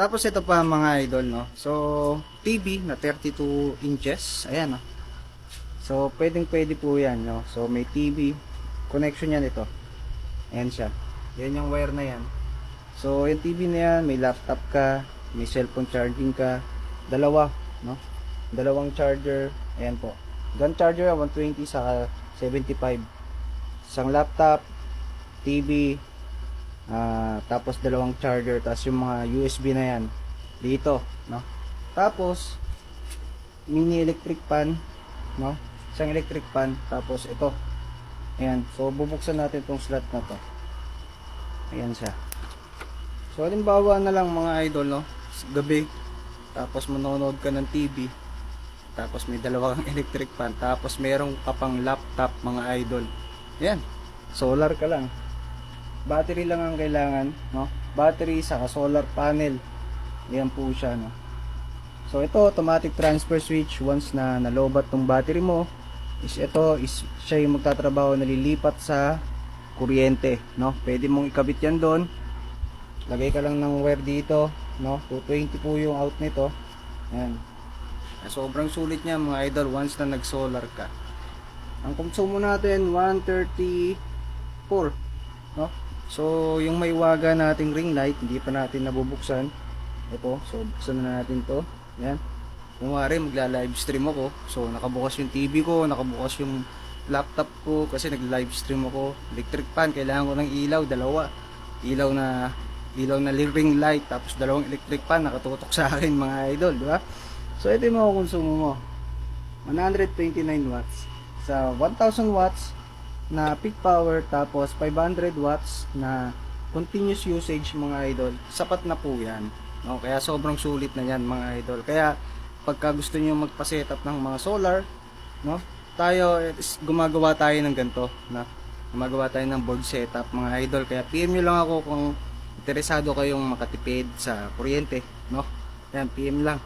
Tapos ito pa mga idol, no. So, TV na 32 inches. Ayan, no. So, pwede po yan, no. So, may TV. Connection yan ito. Ayan siya. Yan yung wire na yan. So, yung TV na yan, may laptop ka, may cellphone charging ka. Dalawa, no. Dalawang charger. Ayan po. Gun charger 120 sa 75. Isang laptop, TV, tapos dalawang charger, tapos yung mga USB na yan dito, no. Tapos mini electric pan, no, isang electric pan, tapos ito, ayan. So bubuksan natin tong slot na to, ayan siya. So halimbawa na lang mga idol, no, gabi, tapos manonood ka ng TV, tapos may dalawang electric pan, tapos merong kapang laptop mga idol, ayan, solar ka lang. Battery lang ang kailangan, no? Battery saka solar panel. Yan po siya, no? So ito automatic transfer switch. Once na nalobat tong battery mo, siya yung magtatrabaho, nalilipat sa kuryente, no? Pwede mong ikabit yan doon. Lagay ka lang ng wire dito, no? 220 po yung out nito. Yan. Sobrang sulit niya mga idol once na nag-solar ka. Ang konsumo natin 134, no? So, yung may waga nating ring light, hindi pa natin nabubuksan. Ito, so buksan na natin to. Yan. Kunwari, magla-live stream ako. So, nakabukas yung TV ko, nakabukas yung laptop ko kasi nag-live stream ako. Electric pan, kailangan ko ng ilaw, dalawa. Ilaw na ring light, tapos dalawang electric pan nakatutok sa akin mga idol, di ba? So, ito yung makukonsumo mo. 129 watts. Sa 1000 watts, na peak power, tapos 500 watts na continuous usage mga idol, sapat na po yan, no? Kaya sobrang sulit na yan mga idol. Kaya pagka gusto niyo magpa-setup ng mga solar, no, gumagawa tayo ng ganito, na gumagawa tayo ng board setup mga idol. Kaya PM nyo lang ako kung interesado kayong makatipid sa kuryente, no. Yan, PM lang.